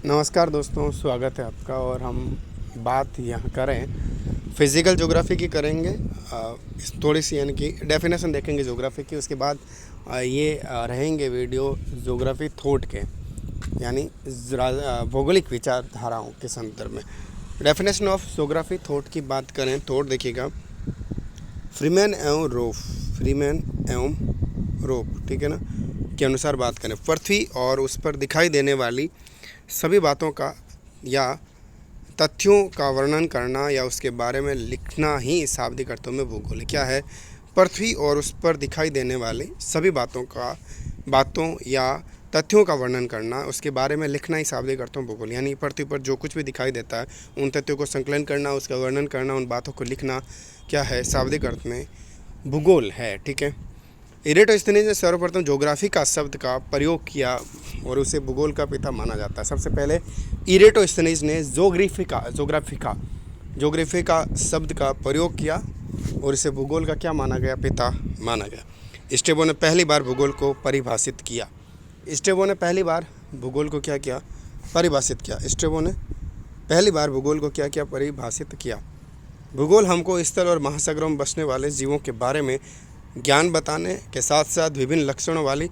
नमस्कार दोस्तों, स्वागत है आपका। और हम बात यहाँ करें फिज़िकल ज्योग्राफी की करेंगे। थोड़ी सी यानी कि डेफिनेशन देखेंगे ज्योग्राफी की। उसके बाद रहेंगे वीडियो ज्योग्राफी थॉट के, यानी भौगोलिक विचारधाराओं के संदर्भ में। डेफिनेशन ऑफ ज्योग्राफी थॉट की बात करें, थॉट देखिएगा, फ्रीमैन एवं रोप, ठीक है ना, के अनुसार बात करें, पृथ्वी और उस पर दिखाई देने वाली सभी बातों का या तथ्यों का वर्णन करना या उसके बारे में लिखना ही शाब्दिक अर्थों में भूगोल है। क्या है? पृथ्वी और उस पर दिखाई देने वाली सभी बातों या तथ्यों का वर्णन करना, उसके बारे में लिखना ही शाब्दिक अर्थों में भूगोल। यानी पृथ्वी पर जो कुछ भी दिखाई देता है उन तथ्यों को संकलन करना, उसका वर्णन करना, उन बातों को लिखना क्या है? शाब्दिक अर्थ में भूगोल है। ठीक है। इरेटोस्थेनीज ने सर्वप्रथम ज्योग्राफी का शब्द का प्रयोग किया और उसे भूगोल का पिता माना जाता है। सबसे पहले इरेटोस्थेनीज ने ज्योग्राफी का शब्द का प्रयोग किया और इसे भूगोल का क्या माना गया? पिता माना गया। स्ट्रैबो ने पहली बार भूगोल को परिभाषित किया। स्ट्रैबो ने पहली बार भूगोल को क्या किया? परिभाषित किया। स्ट्रैबो ने पहली बार भूगोल को क्या किया? परिभाषित किया। भूगोल हमको स्थल और महासागरों में बसने वाले जीवों के बारे में ज्ञान बताने के साथ साथ विभिन्न लक्षणों वाली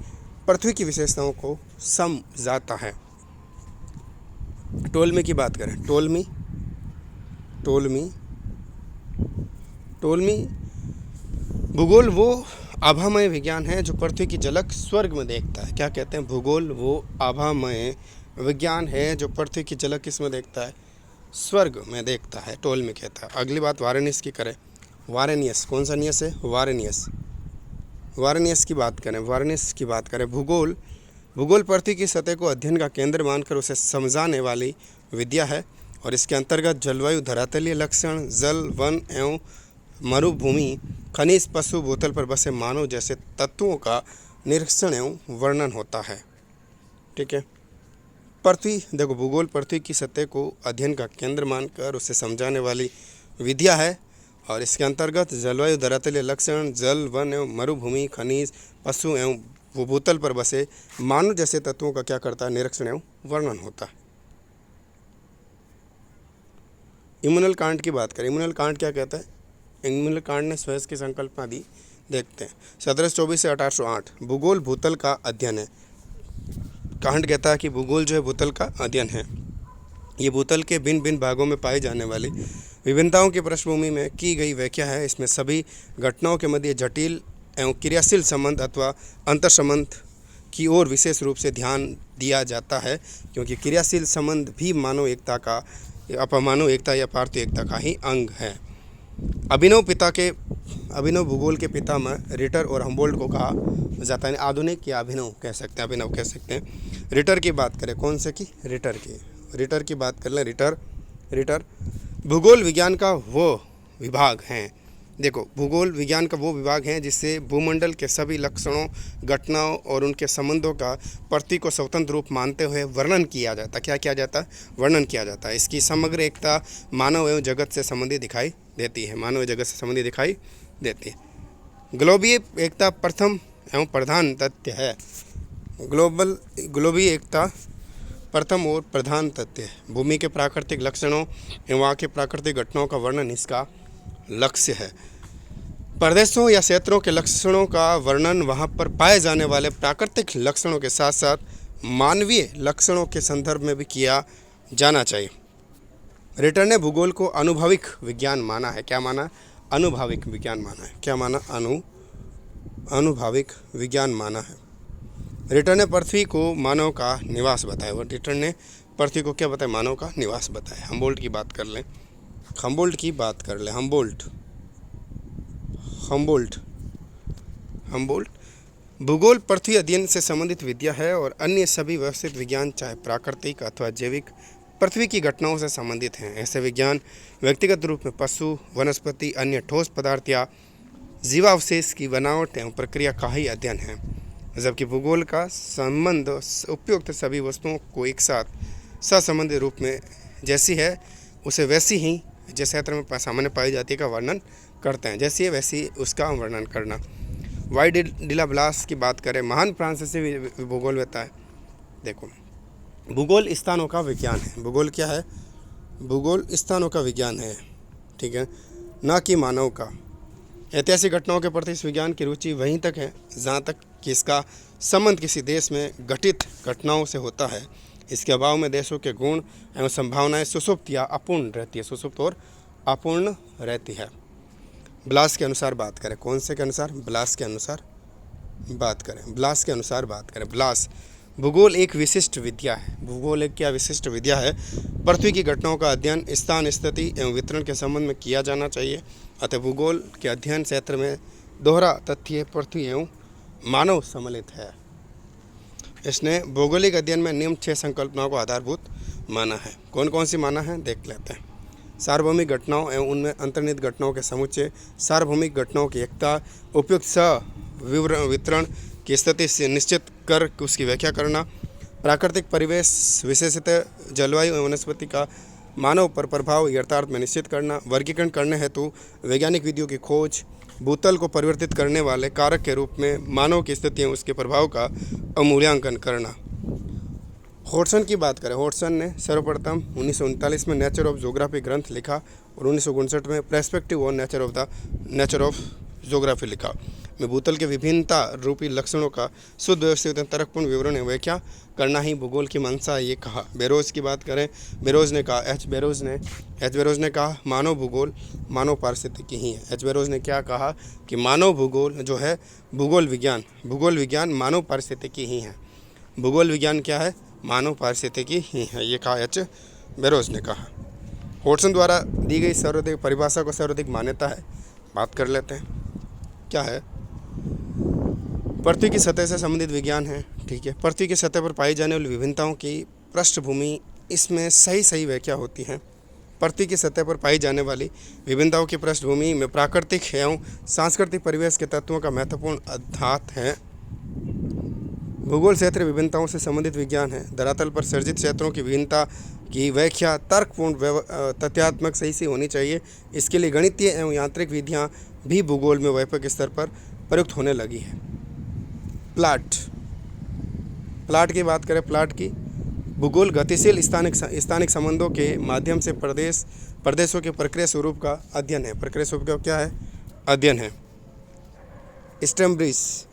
पृथ्वी की विशेषताओं को समझाता है। टोलमी की बात करें, टोलमी भूगोल वो आभामय विज्ञान है जो पृथ्वी की झलक स्वर्ग में देखता है। क्या कहते हैं? भूगोल वो आभामय विज्ञान है जो पृथ्वी की झलक किसमें देखता है? स्वर्ग में देखता है, टोलमी कहता है। अगली बात वारेनियस की करें। वारेनियस कौन सा नियस है? वारेनियस की बात करें। भूगोल पृथ्वी की सतह को अध्ययन का केंद्र मानकर उसे समझाने वाली विद्या है और इसके अंतर्गत जलवायु, धरातलीय लक्षण, जल, वन एवं मरुभूमि, खनिज, पशु, भूतल पर बसे मानव जैसे तत्वों का निरीक्षण एवं वर्णन होता है। ठीक है। भूगोल पृथ्वी की सतह को अध्ययन का केंद्र मानकर उसे समझाने वाली विद्या है और इसके अंतर्गत जलवायु, धरातलीय लक्षण, जल, वन एवं मरुभूमि, खनिज, पशु एवं भूतल पर बसे मानव जैसे तत्वों का क्या करता है? निरीक्षण एवं वर्णन होता है। इम्यूनल कांट की बात करें। इम्यूनल कांट क्या कहता है? इम्यूनल कांट ने स्वयं की संकल्पना दी। देखते हैं। 1724 से 1808 भूगोल भूतल का अध्ययन है। कांट कहता है कि भूगोल जो है भूतल का अध्ययन है। ये भूतल के भिन्न भिन्न भागों में पाई जाने वाली विभिन्नताओं की पृष्ठभूमि में की गई व्याख्या है। इसमें सभी घटनाओं के मध्य जटिल एवं क्रियाशील संबंध अथवा अंतर संबंध की ओर विशेष रूप से ध्यान दिया जाता है, क्योंकि क्रियाशील संबंध भी मानव एकता या पार्थिव एकता का ही अंग है। अभिनव भूगोल के पिता में रिटर और हम्बोल्ट को कहा जाता है। आधुनिक या अभिनव कह सकते हैं। रिटर की बात करें, कौन से की? रिटर की बात कर लें। रिटर भूगोल विज्ञान का वो विभाग है। देखो, भूगोल विज्ञान का वो विभाग है जिससे भूमंडल के सभी लक्षणों, घटनाओं और उनके संबंधों का पृथ्वी को स्वतंत्र रूप मानते हुए वर्णन किया जाता है। क्या किया जाता है? वर्णन किया जाता है। इसकी समग्र एकता मानव एवं जगत से संबंधित दिखाई देती है। ग्लोबीय एकता प्रथम एवं प्रधान तथ्य है। ग्लोबीय एकता प्रथम और प्रधान तथ्य है। भूमि के प्राकृतिक लक्षणों एवं वहाँ के प्राकृतिक घटनाओं का वर्णन इसका लक्ष्य है। प्रदेशों या क्षेत्रों के लक्षणों का वर्णन वहाँ पर पाए जाने वाले प्राकृतिक लक्षणों के साथ साथ मानवीय लक्षणों के संदर्भ में भी किया जाना चाहिए। रिटर ने भूगोल को अनुभविक विज्ञान माना है। क्या माना? अनुभविक विज्ञान माना है। क्या माना? अनुभविक विज्ञान माना है। रिटर ने पृथ्वी को मानव का निवास बताया। और रिटर ने पृथ्वी को क्या बताया? मानव का निवास बताया। हम्बोल्ट की बात कर लें। हम्बोल्ट भूगोल पृथ्वी अध्ययन से संबंधित विद्या है और अन्य सभी व्यवस्थित विज्ञान, चाहे प्राकृतिक अथवा जैविक, पृथ्वी की घटनाओं से संबंधित हैं। ऐसे विज्ञान व्यक्तिगत रूप में पशु, वनस्पति, अन्य ठोस पदार्थ या जीवावशेष की बनावट एवं प्रक्रिया का ही अध्ययन है, जबकि भूगोल का संबंध उपयुक्त सभी वस्तुओं को एक साथ सहसंबंधित रूप में जैसी है उसे वैसी ही जिस क्षेत्र में सामान्य पाई जाती है का वर्णन करते हैं। जैसी है वैसी उसका वर्णन करना। वाई डिला ब्लास की बात करें, महान फ्रांसीसी भूगोलवेत्ता है। देखो, भूगोल स्थानों का विज्ञान है। भूगोल क्या है? भूगोल स्थानों का विज्ञान है, ठीक है, ना कि मानव का। ऐतिहासिक घटनाओं के प्रति इस विज्ञान की रुचि वहीं तक है जहाँ तक कि इसका संबंध किसी देश में घटित घटनाओं से होता है। इसके अभाव में देशों के गुण एवं संभावनाएं सुसुप्त या अपूर्ण रहती है, सुसुप्त और अपूर्ण रहती है। ब्लास के अनुसार बात करें, कौन से के अनुसार? ब्लास के अनुसार बात करें, ब्लास के अनुसार बात करें। ब्लास, भूगोल एक विशिष्ट विद्या है। भूगोल एक क्या विशिष्ट विद्या है? पृथ्वी की घटनाओं का अध्ययन स्थान, स्थिति एवं वितरण के संबंध में किया जाना चाहिए। अतः भूगोल के अध्ययन क्षेत्र में दोहरा तथ्य पृथ्वी एवं मानव सम्मिलित है। इसने भौगोलिक अध्ययन में निम्न 6 संकल्पनाओं को आधारभूत माना है। कौन कौन सी माना है, देख लेते हैं। सार्वभौमिक घटनाओं एवं उनमें अंतर्निहित घटनाओं के समुच्चय, सार्वभौमिक घटनाओं की एकता, उपयुक्त सह वितरण की स्थिति से निश्चित कर उसकी व्याख्या करना, प्राकृतिक परिवेश विशेषतः जलवायु एवं वनस्पति का मानव पर प्रभाव यथार्थ में निश्चित करना, वर्गीकरण करने हेतु वैज्ञानिक विधियों की खोज, भूतल को परिवर्तित करने वाले कारक के रूप में मानव की स्थिति एवं उसके प्रभाव का अवमूल्यांकन करना। हॉटसन की बात करें, हॉटसन ने सर्वप्रथम 1939 में नेचर ऑफ ज्योग्राफी ग्रंथ लिखा और 1959 में perspective on nature of geography लिखा। में भूतल के विभिन्नता रूपी लक्षणों का शुद्ध व्यवस्थित तर्कपूर्ण विवरण एवं व्याख्या करना ही भूगोल की मंशा है, ये कहा। बेरोज की बात करें, बेरोज ने कहा, एच बेरोज ने कहा मानव भूगोल मानव पारिस्थितिकी ही है। एच बेरोज ने क्या कहा कि मानव भूगोल जो है भूगोल विज्ञान मानव पारिस्थितिकी ही है। भूगोल विज्ञान क्या है? मानव पारिस्थितिकी ही है, ये कहा एच बेरोज ने कहा। हॉटसन द्वारा दी गई सर्वाधिक परिभाषा को सर्वाधिक मान्यता है, बात कर लेते हैं। क्या है? पृथ्वी की सतह से संबंधित विज्ञान है, ठीक है। पृथ्वी की सतह पर पाई जाने वाली विभिन्नताओं की पृष्ठभूमि, इसमें सही व्याख्या होती है। पृथ्वी की सतह पर पाई जाने वाली विभिन्नताओं की पृष्ठभूमि में प्राकृतिक एवं सांस्कृतिक परिवेश के तत्वों का महत्वपूर्ण आधात है। भूगोल क्षेत्र विभिन्नताओं से संबंधित विज्ञान है। धरातल पर सर्जित क्षेत्रों की विभिन्नता की व्याख्या तर्कपूर्ण तथ्यात्मक सही से होनी चाहिए। इसके लिए गणितीय एवं यांत्रिक विधियां भी भूगोल में व्यापक स्तर पर प्रयुक्त होने लगी है। प्लाट की बात करें, प्लाट की भूगोल गतिशील स्थानिक संबंधों के माध्यम से प्रदेशों के प्रक्रिया स्वरूप का अध्ययन है। प्रक्रिया स्वरूप का क्या है? अध्ययन है। स्टैम्ब्रिज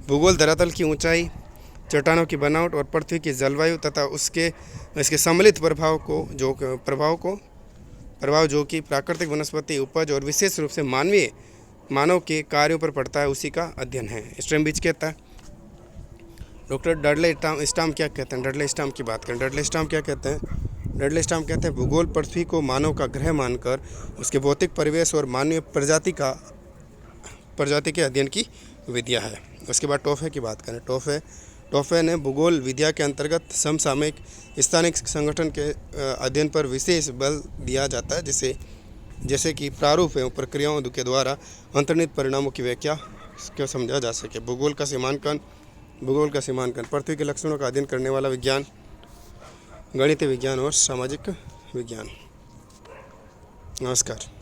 भूगोल धरातल की ऊंचाई, चट्टानों की बनावट और पृथ्वी की जलवायु तथा इसके सम्मिलित प्रभाव जो कि प्राकृतिक वनस्पति उपज और विशेष रूप से मानव के कार्यों पर पड़ता है, उसी का अध्ययन है। स्टैम्ब्रिज कहता है। डॉक्टर डडले स्टाम क्या कहते हैं? डडले स्टाम की बात करें, डडले स्टाम क्या कहते हैं? डडले स्टाम कहते हैं भूगोल पृथ्वी को मानव का ग्रह मानकर उसके भौतिक परिवेश और मानवीय प्रजाति के अध्ययन की विद्या है। उसके बाद टॉफे की बात करें, टॉफे ने भूगोल विद्या के अंतर्गत समसामयिक स्थानिक संगठन के अध्ययन पर विशेष बल दिया जाता है, जैसे कि प्रारूप एवं प्रक्रियाओं के द्वारा अंतर्निहित परिणामों की व्याख्या को समझा जा सके। भूगोल का सीमांकन, पृथ्वी के लक्षणों का अध्ययन करने वाला विज्ञान, गणितीय विज्ञान और सामाजिक विज्ञान। नमस्कार।